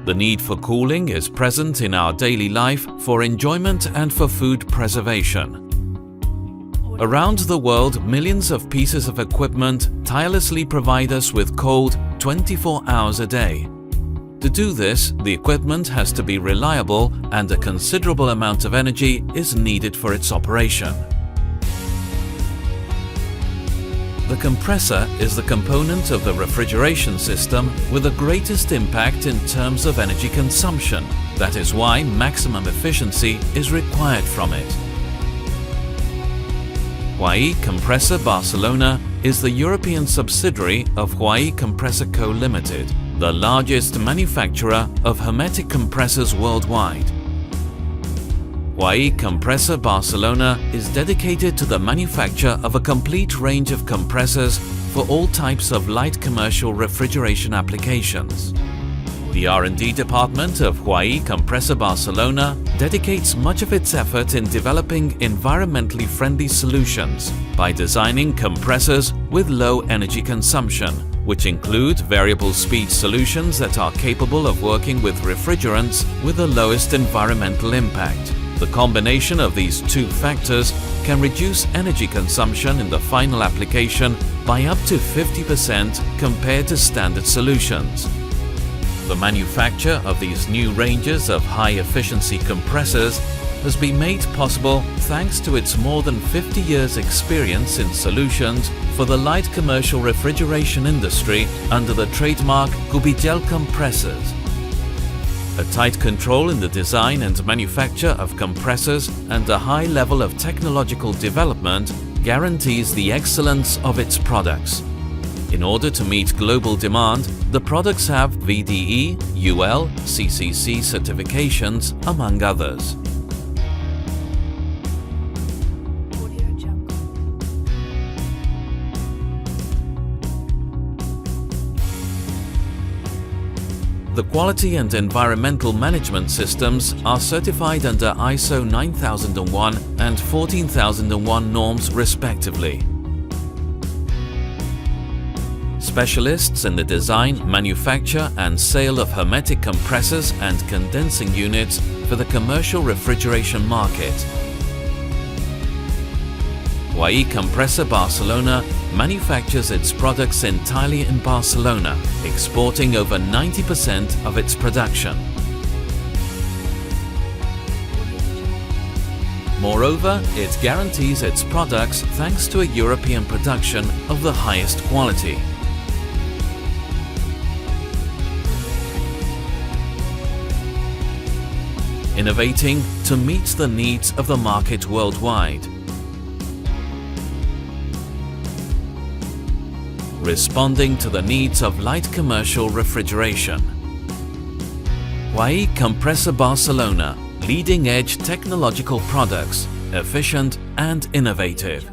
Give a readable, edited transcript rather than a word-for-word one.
The need for cooling is present in our daily life for enjoyment and for food preservation. Around the world, millions of pieces of equipment tirelessly provide us with cold 24 hours a day. To do this, the equipment has to be reliable and a considerable amount of energy is needed for its operation. The compressor is the component of the refrigeration system with the greatest impact in terms of energy consumption. That is why maximum efficiency is required from it. Huayi Compressors Barcelona is the European subsidiary of Huayi Compressors Co. Limited, the largest manufacturer of hermetic compressors worldwide. Huayi Compressors Barcelona is dedicated to the manufacture of a complete range of compressors for all types of light commercial refrigeration applications. The R&D department of Huayi Compressors Barcelona dedicates much of its effort in developing environmentally friendly solutions by designing compressors with low energy consumption, which include variable speed solutions that are capable of working with refrigerants with the lowest environmental impact. The combination of these two factors can reduce energy consumption in the final application by up to 50% compared to standard solutions. The manufacture of these new ranges of high-efficiency compressors has been made possible thanks to its more than 50 years' experience in solutions for the light commercial refrigeration industry under the trademark Huayi Compressors. A tight control in the design and manufacture of compressors and a high level of technological development guarantees the excellence of its products. In order to meet global demand, the products have VDE, UL, CCC certifications, among others. The quality and environmental management systems are certified under ISO 9001 and 14001 norms respectively. Specialists in the design, manufacture and sale of hermetic compressors and condensing units for the commercial refrigeration market. Huayi Compressors Barcelona manufactures its products entirely in Barcelona, exporting over 90% of its production. Moreover, it guarantees its products thanks to a European production of the highest quality. Innovating to meet the needs of the market worldwide. Responding to the needs of light commercial refrigeration. Huayi Compressors Barcelona, leading-edge technological products, efficient and innovative.